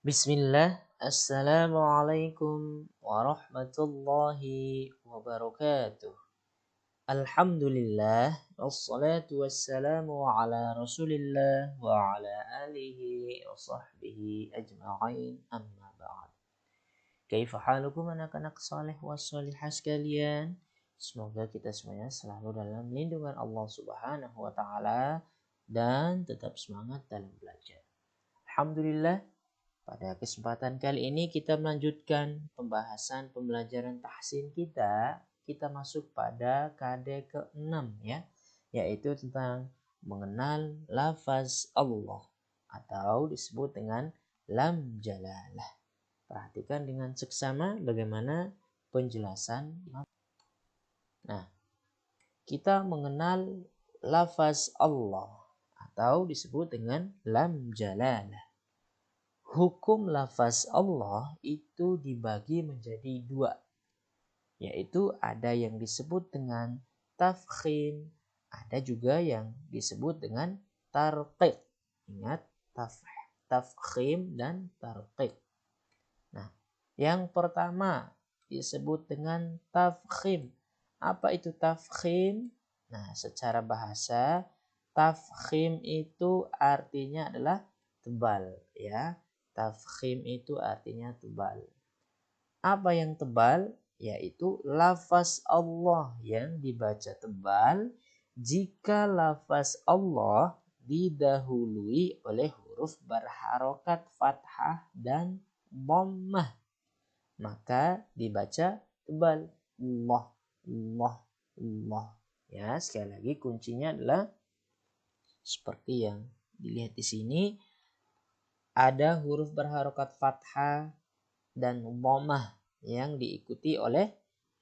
Bismillah, Assalamualaikum warahmatullahi wabarakatuh. Alhamdulillah, wassalatu wassalamu ala rasulillah wa ala alihi wa sahbihi ajma'in, amma ba'd. Kaifa halukum anak-anak saleh wa salihah sekalian? Semoga kita semuanya selalu dalam lindungan Allah subhanahu wa ta'ala dan tetap semangat dalam belajar. Alhamdulillah, pada kesempatan kali ini kita melanjutkan pembahasan pembelajaran tahsin kita. Kita masuk pada KD ke-6 ya, yaitu tentang mengenal lafaz Allah atau disebut dengan lam jalalah. Perhatikan dengan seksama bagaimana penjelasan. Nah, kita mengenal lafaz Allah atau disebut dengan lam jalalah. Hukum lafaz Allah itu dibagi menjadi dua, yaitu ada yang disebut dengan tafkhim, ada juga yang disebut dengan tarqiq. Ingat, tafkhim dan tarqiq. Nah, yang pertama disebut dengan tafkhim. Apa itu tafkhim? Nah, secara bahasa tafkhim itu artinya adalah tebal ya. Tafkhim itu artinya tebal. Apa yang tebal? Yaitu lafaz Allah yang dibaca tebal jika lafaz Allah didahului oleh huruf berharokat fathah dan dhammah, maka dibaca tebal. Allah, Allah, Allah. Ya, sekali lagi kuncinya adalah seperti yang dilihat di sini. Ada huruf berharokat fathah dan dhammah yang diikuti oleh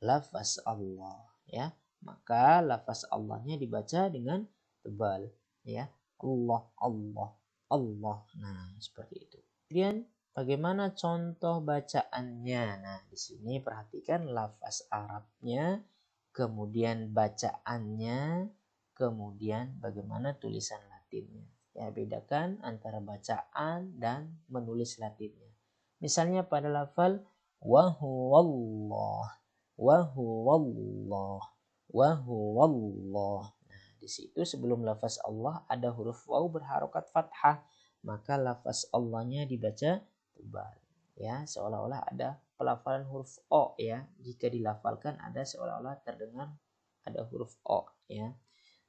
lafaz Allah ya. Maka lafaz Allahnya dibaca dengan tebal ya. Allah, Allah, Allah. Nah, seperti itu. Kemudian bagaimana contoh bacaannya? Nah, di sini perhatikan lafaz Arabnya, kemudian bacaannya, kemudian bagaimana tulisan Latinnya. Ya, bedakan antara bacaan dan menulis Latinnya. Misalnya pada lafal wa huwallah, wa huwallah, wa huwallah. Nah, di situ sebelum lafaz Allah ada huruf waw berharokat fathah, maka lafaz Allahnya dibaca tebal. Ya, seolah-olah ada pelafalan huruf o ya. Jika dilafalkan ada seolah-olah terdengar ada huruf o ya.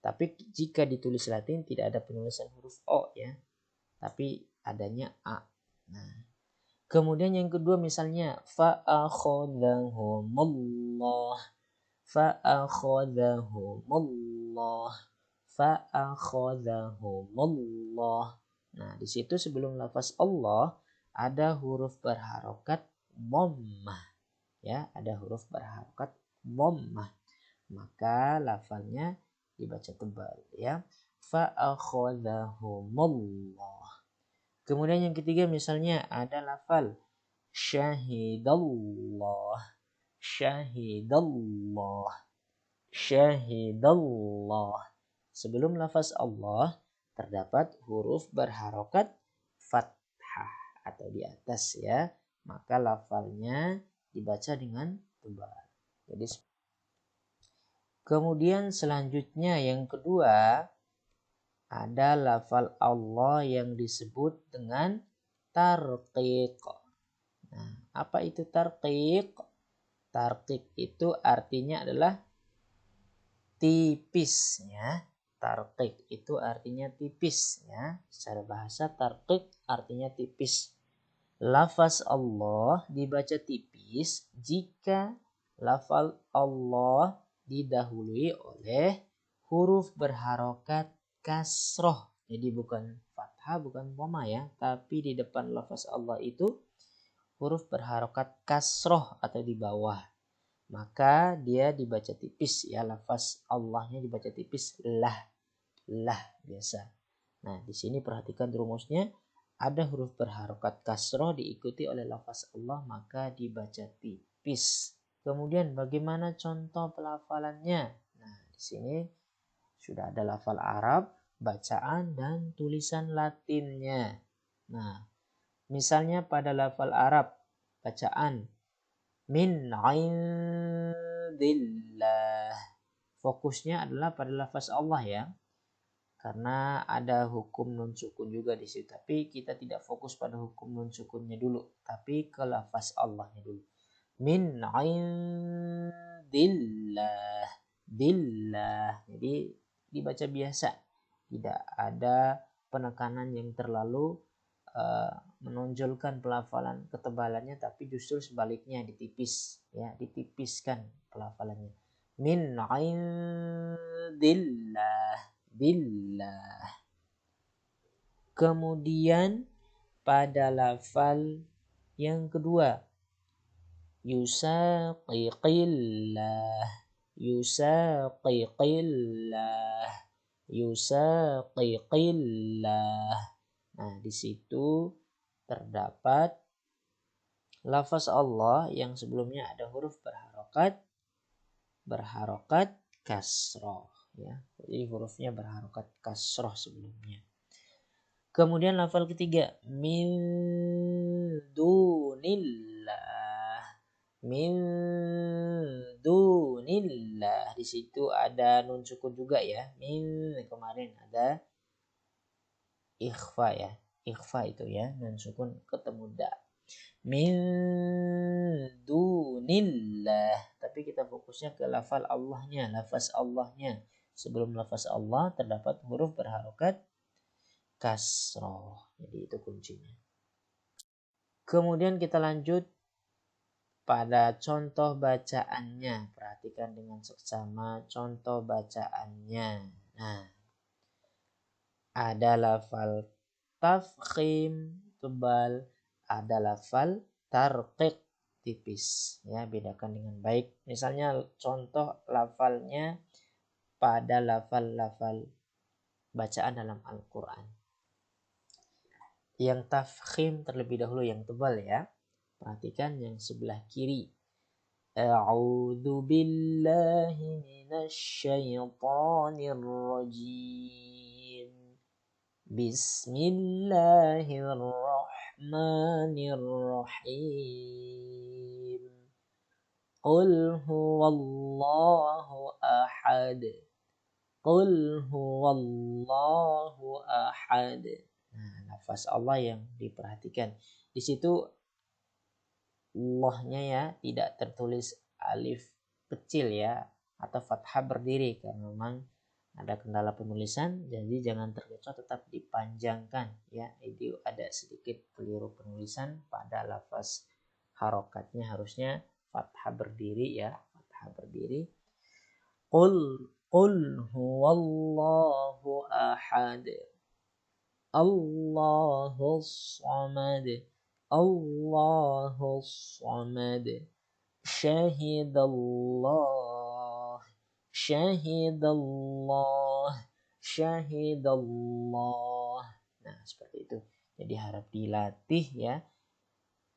Tapi jika ditulis Latin tidak ada penulisan huruf O ya, tapi adanya A. Nah, kemudian yang kedua misalnya fa'akhadhahumullah, fa'akhadhahumullah, fa'akhadhahumullah. Nah, di situ sebelum lafaz Allah ada huruf berharokat dhammah ya, ada huruf berharokat dhammah. Maka lafalnya dibaca tebal ya. Fa'akhadhahumullah. Kemudian yang ketiga misalnya ada lafal syahidallah, syahidallah, syahidallah. Sebelum lafaz Allah terdapat huruf berharokat fathah atau di atas ya. Maka lafalnya dibaca dengan tebal. Jadi kemudian selanjutnya yang kedua ada lafal Allah yang disebut dengan tarqiq. Nah, apa itu tarqiq? Tarqiq itu artinya adalah tipis ya. Tarqiq itu artinya tipis ya. Secara bahasa tarqiq artinya tipis. Lafaz Allah dibaca tipis jika lafal Allah didahului oleh huruf berharokat kasroh. Jadi bukan fathah, bukan dhamma ya, tapi di depan lafaz Allah itu huruf berharokat kasroh atau di bawah. Maka dia dibaca tipis ya, lafaz Allahnya dibaca tipis lah, lah biasa. Nah, di sini perhatikan rumusnya. Ada huruf berharokat kasroh diikuti oleh lafaz Allah maka dibaca tipis. Kemudian bagaimana contoh pelafalannya? Nah, di sini sudah ada lafal Arab, bacaan dan tulisan Latinnya. Nah, Misalnya pada lafal Arab, bacaan min indillah. Fokusnya adalah pada lafaz Allah ya. Karena ada hukum nun sukun juga di situ. Tapi kita tidak fokus pada hukum nun sukunnya dulu, tapi ke lafaz Allahnya dulu. Min indillah. Dillah. Jadi dibaca biasa. Tidak ada penekanan yang terlalu menonjolkan pelafalan ketebalannya, tapi justru sebaliknya ditipis ya, ditipiskan pelafalannya. Min indillah, billah. Kemudian pada lafal yang kedua, yusaqiqillah, yusaqiqillah, yusaqiqillah. Nah, di situ terdapat lafaz Allah yang sebelumnya ada huruf berharokat kasroh ya. Jadi hurufnya berharokat kasroh sebelumnya. Kemudian lafaz ketiga, min dunillah, min dunillah. Di situ ada nun sukun juga ya. Min kemarin ada ikhfa ya. Ikhfa itu ya, nun sukun ketemu da. Min dunillah. Tapi kita fokusnya ke lafal Allahnya, lafaz Allahnya. Sebelum lafaz Allah terdapat huruf berharokat kasroh. Jadi itu kuncinya. Kemudian kita lanjut pada contoh bacaannya. Perhatikan dengan seksama contoh bacaannya. Nah, ada lafal tafkhim tebal, ada lafal tarqiq tipis ya, bedakan dengan baik. Misalnya contoh lafalnya pada lafal-lafal bacaan dalam Al-Qur'an. Yang tafkhim terlebih dahulu, yang tebal ya. Perhatikan yang sebelah kiri. A'udzu billahi minasy syaithanir rajim. Bismillahirrahmanirrahim. Qul huwallahu ahad. Qul huwallahu ahad. Nah, lafaz Allah yang diperhatikan. Di situ Allahnya ya tidak tertulis alif kecil ya atau fathah berdiri karena memang ada kendala penulisan, jadi jangan terkecoh, tetap dipanjangkan ya. Itu ada sedikit keliru penulisan pada lafaz harokatnya, harusnya fathah berdiri ya, fathah berdiri. Qul huwallahu ahad, Allahus samad, Allahus samad, syahidallah, syahidallah, syahidallah. Nah, seperti itu. Jadi harap dilatih ya.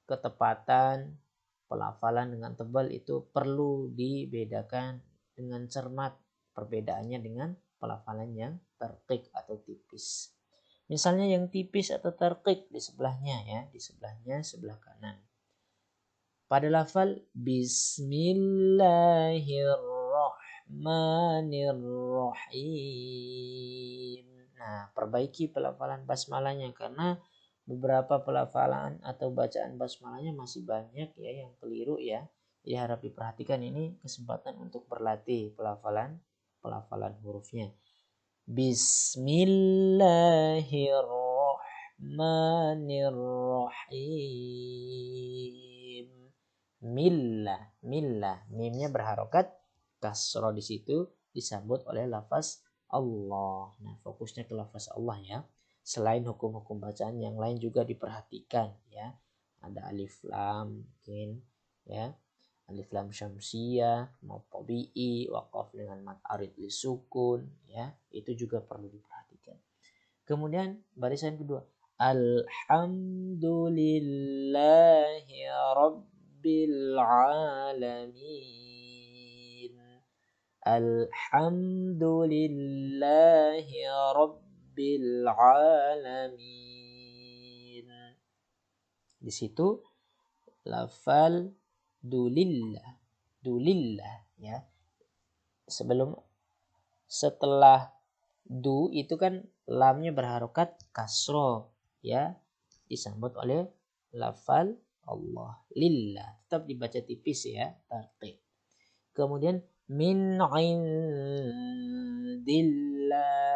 Ketepatan pelafalan dengan tebal itu perlu dibedakan dengan cermat, perbedaannya dengan pelafalan yang tarqiq atau tipis. Misalnya yang tipis atau tarqiq di sebelahnya ya, di sebelahnya sebelah kanan. Pada lafal Bismillahirrahmanirrahim. Nah, perbaiki pelafalan basmalahnya karena beberapa pelafalan atau bacaan basmalahnya masih banyak ya yang keliru ya. Jadi harap diperhatikan, ini kesempatan untuk berlatih pelafalan hurufnya. Bismillahirrahmanirrahim. Millah, mimnya berharokat kasroh, di situ disambut oleh lafaz Allah. Nah, fokusnya ke lafaz Allah ya. Selain hukum-hukum bacaan yang lain juga diperhatikan ya. Ada alif lam mungkin ya. Alif lam syamsiyah, mau tabi'i, waqaf dengan mat arid li sukun ya. Itu juga perlu diperhatikan. Kemudian barisan kedua, alhamdulillahi rabbil alamin. Alhamdulillahi rabbil alamin. Di situ lafal dulillah, ya. Setelah du itu kan lamnya berharokat kasro, ya, disambut oleh lafal Allah, lillah, tetap dibaca tipis ya, tarqiq. Kemudian min indillah,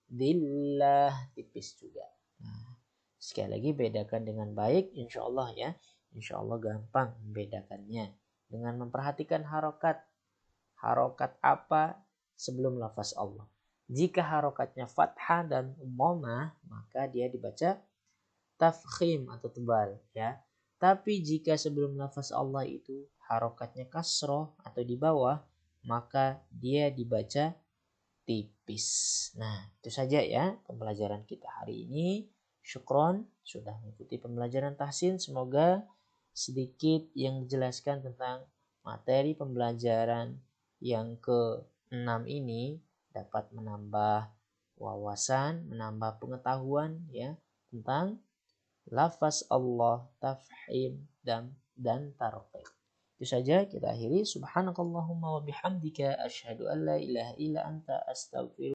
dillah tipis juga. Nah, sekali lagi bedakan dengan baik, insya Allah ya, insya Allah gampang membedakannya dengan memperhatikan harokat apa sebelum lafaz Allah. Jika harokatnya fathah dan dhammah, maka dia dibaca tafkhim atau tebal ya. Tapi jika sebelum lafaz Allah itu harokatnya kasroh atau di bawah, maka dia dibaca tipis. Nah, itu saja ya pembelajaran kita hari ini. Syukron sudah mengikuti pembelajaran tahsin. Semoga sedikit yang dijelaskan tentang materi pembelajaran yang ke-6 ini dapat menambah wawasan, menambah pengetahuan ya tentang lafaz Allah, tafhim dan tarqiq. Itu saja kita akhiri. Subhanakallahumma wa bihamdika asyhadu an la ilaha illa anta astaghfiruka